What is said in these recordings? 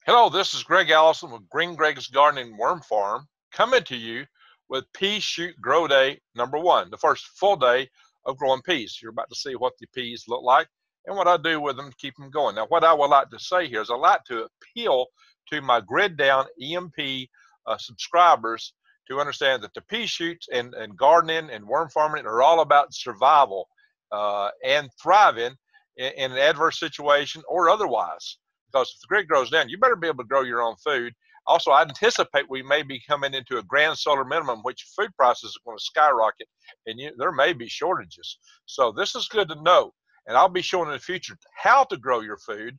Hello, this is Greg Allison with Green Greg's Gardening Worm Farm, coming to you with Pea Shoot Grow Day #1, the first full day of growing peas. You're about to see what the peas look like and what I do with them to keep them going. Now, what I would like to say here is I like to appeal to my grid down EMP subscribers to understand that the pea shoots and gardening and worm farming are all about survival and thriving in an adverse situation or otherwise. Because if the grid goes down, you better be able to grow your own food. Also, I anticipate we may be coming into a grand solar minimum, which food prices are going to skyrocket, and there may be shortages. So this is good to know. And I'll be showing in the future how to grow your food,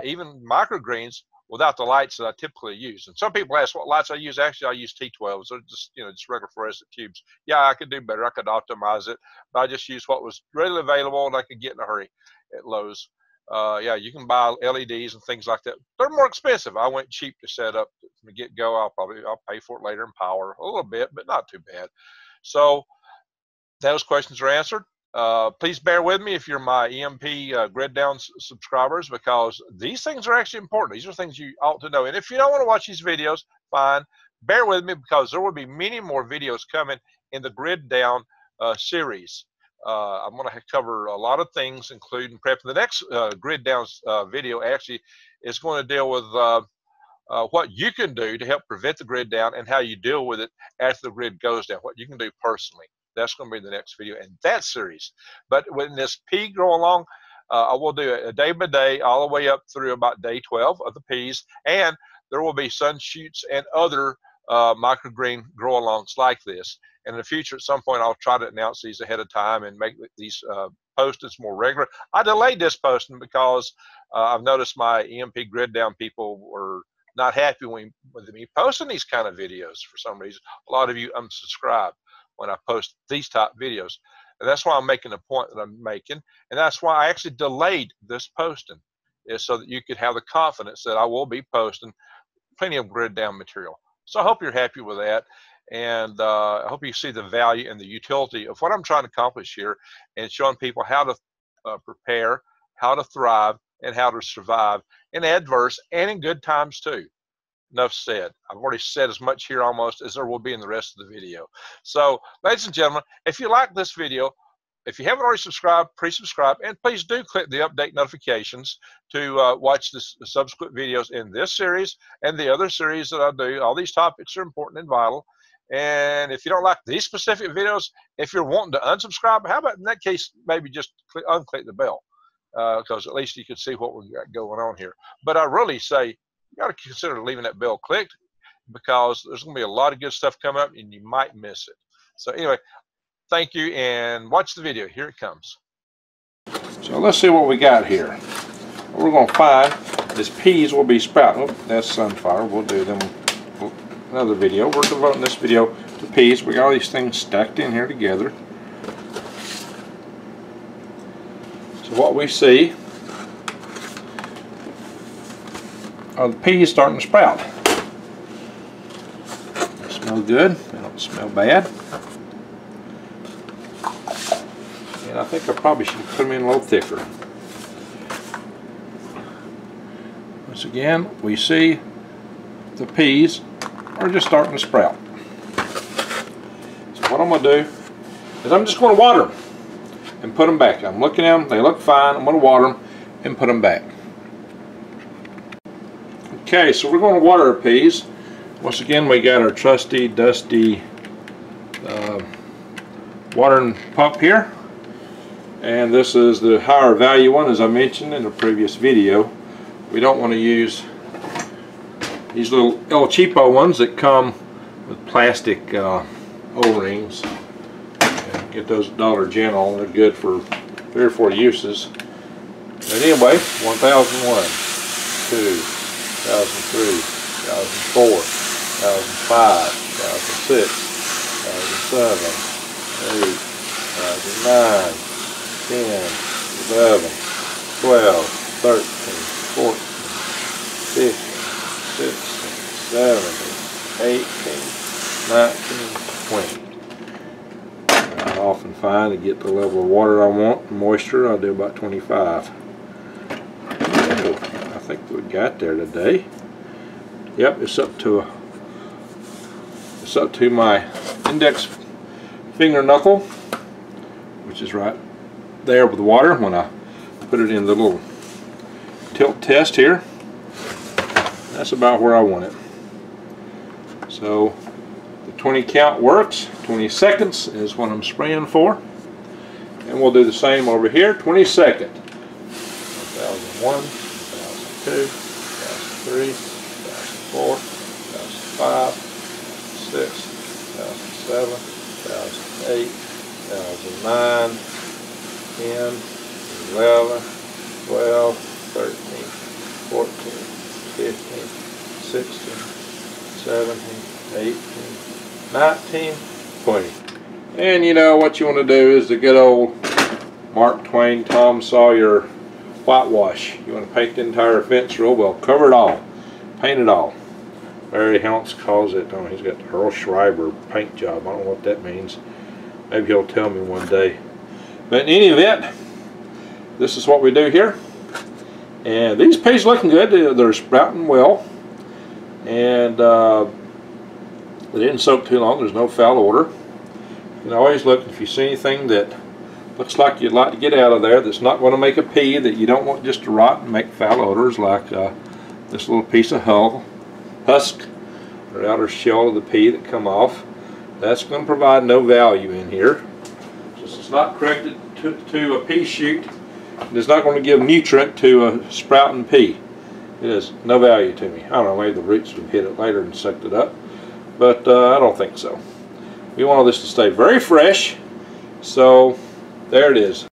even microgreens, without the lights that I typically use. And some people ask what lights I use. Actually, I use T12s. They're just regular fluorescent tubes. Yeah, I could do better. I could optimize it, but I just use what was readily available and I could get in a hurry at Lowe's. Yeah, you can buy LEDs and things like that. They're more expensive. I went cheap to set up from the get-go. I'll pay for it later in power a little bit, but not too bad. So those questions are answered. Please bear with me if you're my EMP grid down subscribers, because these things are actually important. These are things you ought to know. And if you don't want to watch these videos, fine. Bear with me, because there will be many more videos coming in the grid down series. I'm going to cover a lot of things, including prep. The next grid down video actually is going to deal with what you can do to help prevent the grid down and how you deal with it after the grid goes down, what you can do personally. That's going to be the next video in that series. But when this pea grow along, I will do it a day by day, all the way up through about day 12 of the peas, and there will be sun shoots and other microgreen grow alongs like this. And in the future, at some point, I'll try to announce these ahead of time and make these postings more regular. I delayed this posting because I've noticed my EMP grid down people were not happy with me posting these kind of videos for some reason. A lot of you unsubscribe when I post these type videos. And that's why I'm making the point that I'm making. And that's why I actually delayed this posting, is so that you could have the confidence that I will be posting plenty of grid down material. So I hope you're happy with that. And I hope you see the value and the utility of what I'm trying to accomplish here, and showing people how to prepare, how to thrive, and how to survive in adverse and in good times too. Enough said. I've already said as much here almost as there will be in the rest of the video. So, ladies and gentlemen, if you like this video, if you haven't already subscribed, please subscribe, and please do click the update notifications to watch the subsequent videos in this series and the other series that I do. All these topics are important and vital. And if you don't like these specific videos, if you're wanting to unsubscribe, how about in that case, maybe just unclick the bell, because at least you can see what we've got going on here. But I really say you got to consider leaving that bell clicked, because there's going to be a lot of good stuff coming up and you might miss it. So anyway, thank you, and watch the video. Here it comes. So let's see what we got here. What we're going to find is peas will be sprouting. Oh, that's sunflower. We'll do them another video. We're devoting this video to peas. We got all these things stacked in here together. So what we see are the peas starting to sprout. They smell good. They don't smell bad. And I think I probably should put them in a little thicker. Once again, we see the peas are just starting to sprout. So what I'm going to do is I'm just going to water them and put them back. I'm looking at them, they look fine. I'm going to water them and put them back. Okay, so we're going to water our peas. Once again, we got our trusty, dusty watering pump here. And this is the higher value one, as I mentioned in the previous video. We don't want to use these little El Cheapo ones that come with plastic O-rings. Get those at Dollar General. They're good for 3 or 4 uses. But anyway, 1001, 2, 2003, 2004, 2005, 2006, 2007, 8, 2009, 10, 11, 12, 13, 14, 15, 16, 17, 18, 19, 20. I often find to get the level of water I want, moisture, I'll do about 25. I think we got there today. Yep, it's up to my index finger knuckle, which is right there with the water when I put it in the little tilt test here. That's about where I want it. So the 20 count works. 20 seconds is what I'm spraying for. And we'll do the same over here. 20 second. 1001, 1002, 1003, 1004, 1005, 6, 1007, 1008, 1009, 10, 11, 12, 13, 14, 15, 16, 17, 18, 19, 20. And you know what you want to do is the good old Mark Twain, Tom Sawyer whitewash. You want to paint the entire fence real well. Cover it all. Paint it all. Barry Helms calls it, he's got the Earl Schreiber paint job. I don't know what that means. Maybe he'll tell me one day. But in any event, this is what we do here. And these peas looking good. They're sprouting well. And they didn't soak too long. There's no foul odor. You can always look if you see anything that looks like you'd like to get out of there that's not going to make a pea, that you don't want just to rot and make foul odors, like this little piece of husk or outer shell of the pea that come off. That's going to provide no value in here. Since it's not corrected to a pea shoot, it's not going to give nutrient to a sprouting pea. It has no value to me. I don't know, maybe the roots would hit it later and sucked it up, but I don't think so. We want this to stay very fresh, so there it is.